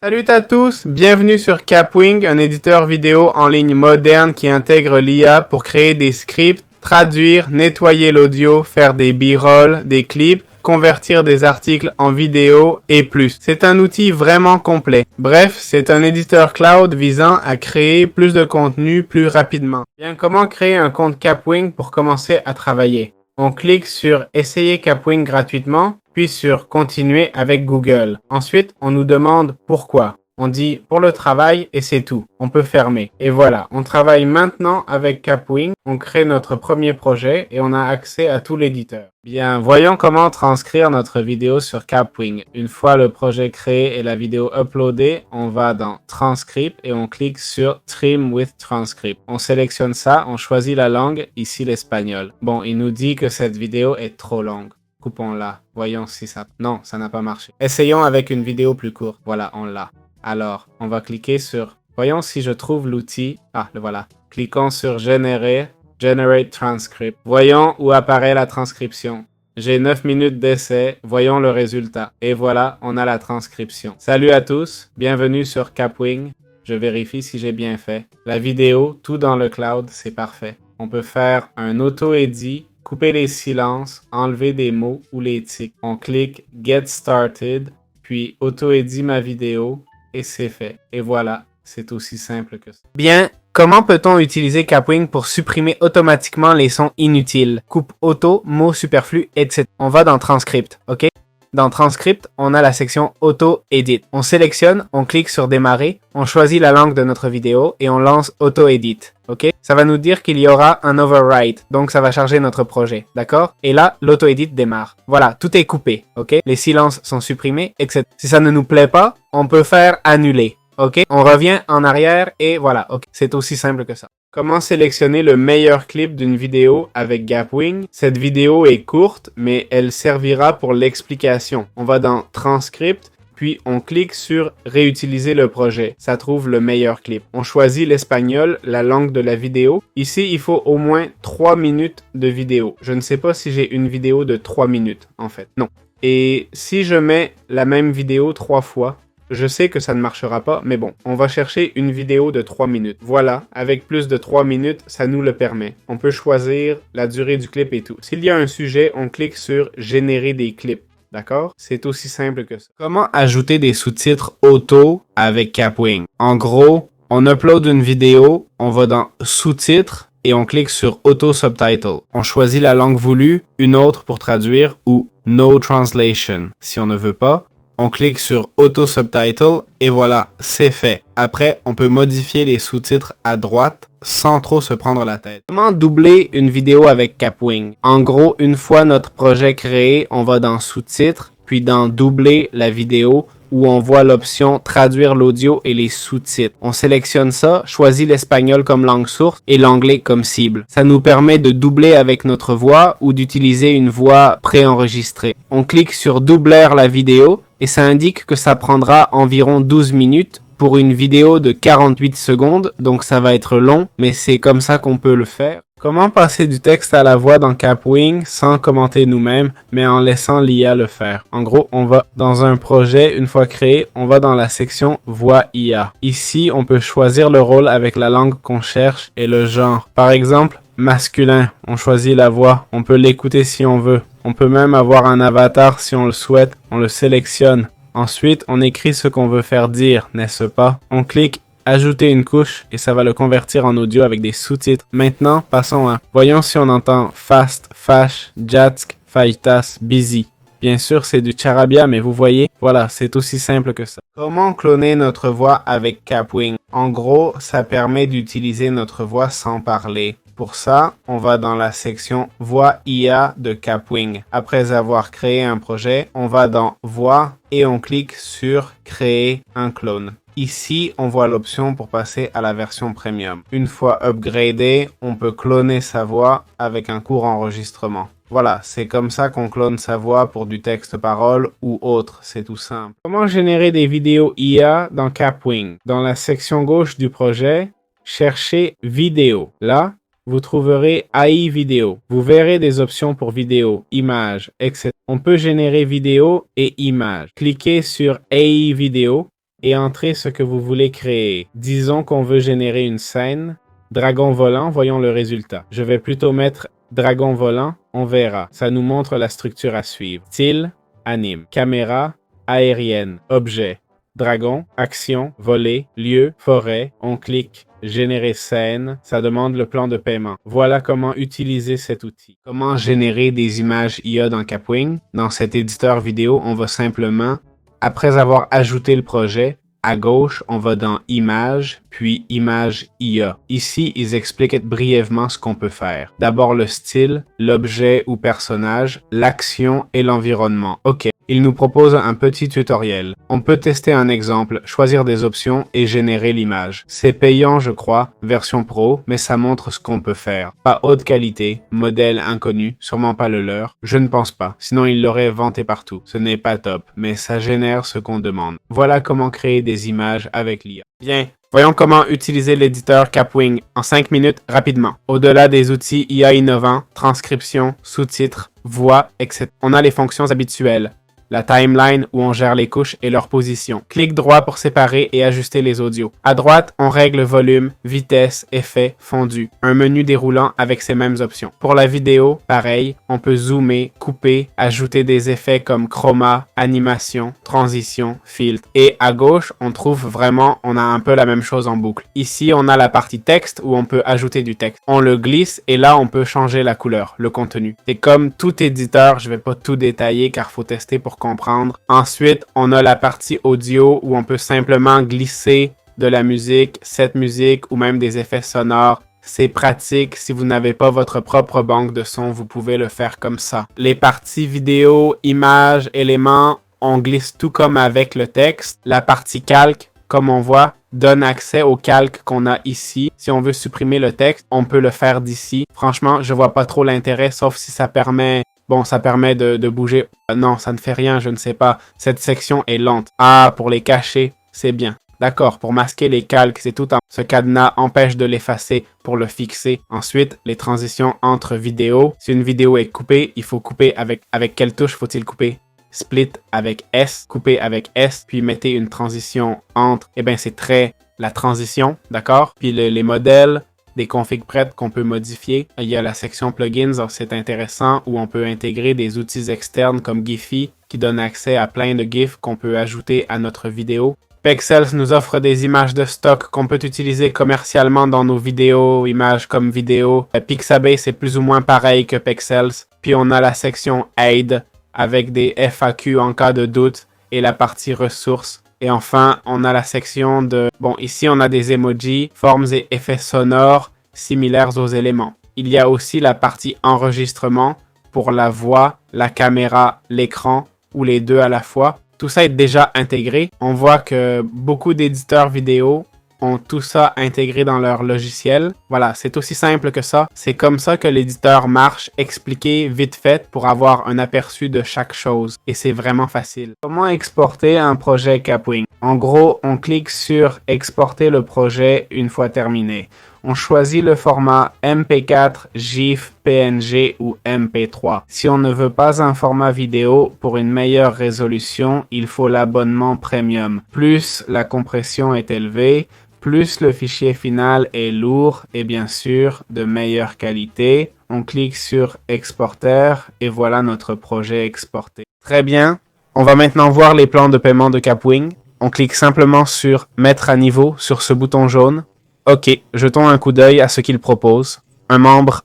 Salut à tous, bienvenue sur Capwing, un éditeur vidéo en ligne moderne qui intègre l'IA pour créer des scripts, traduire, nettoyer l'audio, faire des b-rolls, des clips, convertir des articles en vidéo et plus. C'est un outil vraiment complet. Bref, c'est un éditeur cloud visant à créer plus de contenu plus rapidement. Bien, comment créer un compte Capwing pour commencer à travailler? On clique sur Essayer Capwing gratuitement, puis sur Continuer avec Google. Ensuite, on nous demande pourquoi. On dit pour le travail et c'est tout. On peut fermer. Et voilà, on travaille maintenant avec Capwing. On crée notre premier projet et on a accès à tout l'éditeur. Bien, voyons comment transcrire notre vidéo sur Capwing. Une fois le projet créé et la vidéo uploadée, on va dans Transcript et on clique sur Trim with Transcript. On sélectionne ça, on choisit la langue, ici l'espagnol. Bon, il nous dit que cette vidéo est trop longue. Coupons-la. Voyons si ça... Non, ça n'a pas marché. Essayons avec une vidéo plus courte. Voilà, on l'a. Alors, on va cliquer sur... Voyons si je trouve l'outil. Ah, le voilà. Cliquons sur Générer, Generate Transcript. Voyons où apparaît la transcription. J'ai 9 minutes d'essai. Voyons le résultat. Et voilà, on a la transcription. Salut à tous. Bienvenue sur Capwing. Je vérifie si j'ai bien fait. La vidéo, tout dans le cloud, c'est parfait. On peut faire un auto-edit, couper les silences, enlever des mots ou les tics. On clique Get Started, puis auto-edit ma vidéo. Et c'est fait. Et voilà, c'est aussi simple que ça. Bien, comment peut-on utiliser Capwing pour supprimer automatiquement les sons inutiles? Coupe auto, mots superflus, etc. On va dans Transcript, ok? Dans Transcript, on a la section Auto-Edit. On sélectionne, on clique sur Démarrer, on choisit la langue de notre vidéo et on lance Auto-Edit, ok? Ça va nous dire qu'il y aura un overwrite, donc ça va charger notre projet, d'accord? Et là, l'auto-edit démarre. Voilà, tout est coupé, ok? Les silences sont supprimés, etc. Si ça ne nous plaît pas, on peut faire annuler, ok? On revient en arrière et voilà, ok? C'est aussi simple que ça. Comment sélectionner le meilleur clip d'une vidéo avec Capwing? Cette vidéo est courte, mais elle servira pour l'explication. On va dans Transcript, puis on clique sur Réutiliser le projet. Ça trouve le meilleur clip. On choisit l'espagnol, la langue de la vidéo. Ici, il faut au moins 3 minutes de vidéo. Je ne sais pas si j'ai une vidéo de 3 minutes, en fait. Non. Et si je mets la même vidéo 3 fois, je sais que ça ne marchera pas, mais bon, on va chercher une vidéo de 3 minutes. Voilà, avec plus de 3 minutes, ça nous le permet. On peut choisir la durée du clip et tout. S'il y a un sujet, on clique sur Générer des clips. D'accord? C'est aussi simple que ça. Comment ajouter des sous-titres auto avec Capwing? En gros, on upload une vidéo, on va dans Sous-titres et on clique sur Auto Subtitle. On choisit la langue voulue, une autre pour traduire ou No Translation. Si on ne veut pas, on clique sur Auto Subtitle et voilà, c'est fait. Après, on peut modifier les sous-titres à droite sans trop se prendre la tête. Comment doubler une vidéo avec Capwing? En gros, une fois notre projet créé, on va dans Sous-titres, puis dans Doubler la vidéo, où on voit l'option Traduire l'audio et les sous-titres. On sélectionne ça, choisit l'espagnol comme langue source et l'anglais comme cible. Ça nous permet de doubler avec notre voix ou d'utiliser une voix préenregistrée. On clique sur Doubler la vidéo et ça indique que ça prendra environ 12 minutes pour une vidéo de 48 secondes, donc ça va être long, mais c'est comme ça qu'on peut le faire. Comment passer du texte à la voix dans Capwing sans commenter nous-mêmes, mais en laissant l'IA le faire? En gros, on va dans un projet, une fois créé, on va dans la section Voix IA. Ici, on peut choisir le rôle avec la langue qu'on cherche et le genre. Par exemple, masculin, on choisit la voix, on peut l'écouter si on veut. On peut même avoir un avatar si on le souhaite, on le sélectionne. Ensuite, on écrit ce qu'on veut faire dire, n'est-ce pas? On clique Ajouter une couche et ça va le convertir en audio avec des sous-titres. Maintenant, passons à... Voyons si on entend fast, fash, jatsk, faitas, busy. Bien sûr, c'est du charabia, mais vous voyez, voilà, c'est aussi simple que ça. Comment cloner notre voix avec Capwing? En gros, ça permet d'utiliser notre voix sans parler. Pour ça, on va dans la section Voix IA de Capwing. Après avoir créé un projet, on va dans Voix et on clique sur Créer un clone. Ici, on voit l'option pour passer à la version premium. Une fois upgradé, on peut cloner sa voix avec un court enregistrement. Voilà, c'est comme ça qu'on clone sa voix pour du texte-parole ou autre, c'est tout simple. Comment générer des vidéos IA dans Capwing? Dans la section gauche du projet, cherchez Vidéo. Là, vous trouverez AI vidéo. Vous verrez des options pour vidéo, images, etc. On peut générer vidéo et images. Cliquez sur AI vidéo et entrez ce que vous voulez créer. Disons qu'on veut générer une scène. Dragon volant, voyons le résultat. Je vais plutôt mettre dragon volant, on verra. Ça nous montre la structure à suivre. Style, anime. Caméra, aérienne. Objet. Dragon, action, voler, lieu, forêt. On clique générer scène, ça demande le plan de paiement. Voilà comment utiliser cet outil. Comment générer des images IA dans Kapwing? Dans cet éditeur vidéo, on va simplement, après avoir ajouté le projet, à gauche, on va dans Images, puis Images IA. Ici, ils expliquent brièvement ce qu'on peut faire. D'abord le style, l'objet ou personnage, l'action et l'environnement. OK. Il nous propose un petit tutoriel. On peut tester un exemple, choisir des options et générer l'image. C'est payant, je crois, version pro, mais ça montre ce qu'on peut faire. Pas haute qualité, modèle inconnu, sûrement pas le leur. Je ne pense pas, sinon il l'aurait vanté partout. Ce n'est pas top, mais ça génère ce qu'on demande. Voilà comment créer des images avec l'IA. Bien. Voyons comment utiliser l'éditeur Kapwing en 5 minutes rapidement. Au-delà des outils IA innovants, transcription, sous-titres, voix, etc. On a les fonctions habituelles. La timeline où on gère les couches et leur position. Clic droit pour séparer et ajuster les audios. À droite, on règle volume, vitesse, effet, fondu. Un menu déroulant avec ces mêmes options. Pour la vidéo, pareil, on peut zoomer, couper, ajouter des effets comme chroma, animation, transition, filtre. Et à gauche, on a un peu la même chose en boucle. Ici, on a la partie texte où on peut ajouter du texte. On le glisse et là, on peut changer la couleur, le contenu. C'est comme tout éditeur, je vais pas tout détailler car faut tester pour comprendre. Ensuite, on a la partie audio où on peut simplement glisser de la musique, cette musique ou même des effets sonores. C'est pratique. Si vous n'avez pas votre propre banque de sons, vous pouvez le faire comme ça. Les parties vidéo, images, éléments, on glisse tout comme avec le texte. La partie calque, comme on voit, donne accès au calque qu'on a ici. Si on veut supprimer le texte, on peut le faire d'ici. Franchement, je vois pas trop l'intérêt, sauf si ça permet... Bon, ça permet de bouger. Non, ça ne fait rien, je ne sais pas. Cette section est lente. Ah, pour les cacher, c'est bien. D'accord, pour masquer les calques, c'est tout en... Ce cadenas empêche de l'effacer pour le fixer. Ensuite, les transitions entre vidéos. Si une vidéo est coupée, il faut couper avec quelle touche faut-il couper? Split avec S, couper avec S, puis mettez une transition entre. Eh bien, c'est la transition, d'accord? Puis les modèles, des configs prêtes qu'on peut modifier. Il y a la section plugins, c'est intéressant, où on peut intégrer des outils externes comme Giphy qui donnent accès à plein de GIFs qu'on peut ajouter à notre vidéo. Pexels nous offre des images de stock qu'on peut utiliser commercialement dans nos vidéos, images comme vidéo. Pixabay, c'est plus ou moins pareil que Pexels. Puis on a la section Aide avec des FAQ en cas de doute et la partie ressources. Et enfin, on a la section de... Bon, ici, on a des emojis, formes et effets sonores similaires aux éléments. Il y a aussi la partie enregistrement pour la voix, la caméra, l'écran ou les deux à la fois. Tout ça est déjà intégré. On voit que beaucoup d'éditeurs vidéo ont tout ça intégré dans leur logiciel. Voilà, c'est aussi simple que ça. C'est comme ça que l'éditeur marche, expliqué vite fait pour avoir un aperçu de chaque chose. Et c'est vraiment facile. Comment exporter un projet Kapwing? En gros, on clique sur exporter le projet une fois terminé. On choisit le format MP4, GIF, PNG ou MP3. Si on ne veut pas un format vidéo, pour une meilleure résolution, il faut l'abonnement premium. Plus la compression est élevée, plus le fichier final est lourd et bien sûr de meilleure qualité. On clique sur Exporter et voilà notre projet exporté. Très bien, on va maintenant voir les plans de paiement de Kapwing. On clique simplement sur Mettre à niveau sur ce bouton jaune. Ok, jetons un coup d'œil à ce qu'il propose. Un membre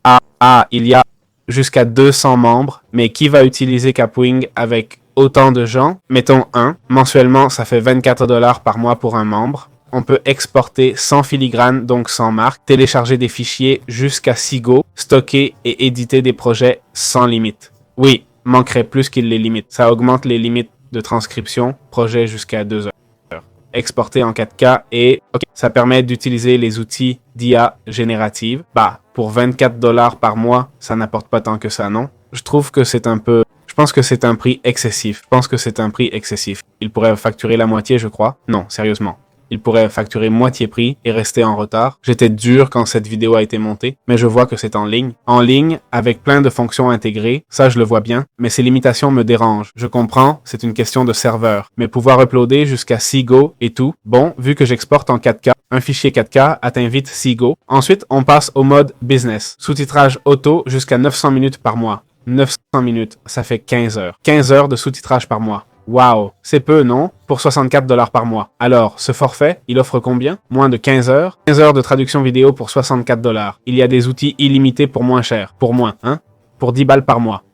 il y a jusqu'à 200 membres, mais qui va utiliser Kapwing avec autant de gens? Mettons 1. Mensuellement, ça fait 24 $ par mois pour un membre. On peut exporter sans filigrane, donc sans marque, télécharger des fichiers jusqu'à 6 Go, stocker et éditer des projets sans limite. Oui, manquerait plus qu'il les limite. Ça augmente les limites de transcription, projet jusqu'à 2 heures. Exporter en 4K et ça permet d'utiliser les outils d'IA générative. Pour 24 $ par mois, ça n'apporte pas tant que ça, non? Je pense que c'est un prix excessif. Il pourrait facturer la moitié, je crois. Non, sérieusement. il pourrait facturer moitié prix et rester en retard. J'étais dur quand cette vidéo a été montée, mais je vois que c'est en ligne. En ligne, avec plein de fonctions intégrées, ça je le vois bien, mais ces limitations me dérangent. Je comprends, c'est une question de serveur, mais pouvoir uploader jusqu'à Seago et tout, bon, vu que j'exporte en 4K, un fichier 4K atteint vite Seago. Ensuite, on passe au mode business. Sous-titrage auto jusqu'à 900 minutes par mois. 900 minutes, ça fait 15 heures. 15 heures de sous-titrage par mois. Waouh, c'est peu, non? Pour 64 $ par mois. Alors, ce forfait, il offre combien? Moins de 15 heures? 15 heures de traduction vidéo pour 64 $. Il y a des outils illimités pour moins cher. Pour moins, hein? Pour 10 balles par mois.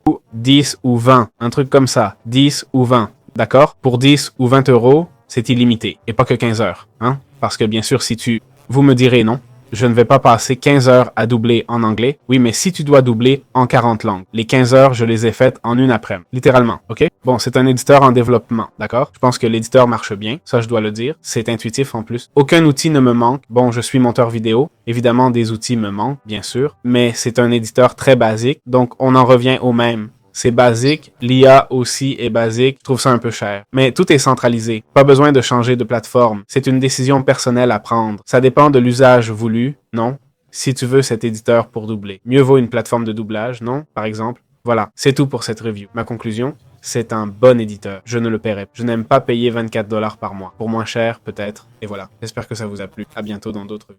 Ou 10 ou 20, un truc comme ça. 10 ou 20, d'accord? Pour 10 ou 20 euros, c'est illimité. Et pas que 15 heures, hein? Parce que bien sûr, vous me direz non. Je ne vais pas passer 15 heures à doubler en anglais. Oui, mais si tu dois doubler en 40 langues. Les 15 heures, je les ai faites en une après-midi. Littéralement, ok? Bon, c'est un éditeur en développement, d'accord? Je pense que l'éditeur marche bien, ça je dois le dire. C'est intuitif en plus. Aucun outil ne me manque. Bon, je suis monteur vidéo. Évidemment, des outils me manquent, bien sûr. Mais c'est un éditeur très basique, donc on en revient au même. C'est basique, l'IA aussi est basique, je trouve ça un peu cher. Mais tout est centralisé, pas besoin de changer de plateforme. C'est une décision personnelle à prendre. Ça dépend de l'usage voulu, non? Si tu veux cet éditeur pour doubler. Mieux vaut une plateforme de doublage, non? Par exemple. Voilà, c'est tout pour cette review. Ma conclusion, c'est un bon éditeur. Je ne le paierai pas. Je n'aime pas payer 24 $ par mois. Pour moins cher, peut-être. Et voilà. J'espère que ça vous a plu. À bientôt dans d'autres vidéos.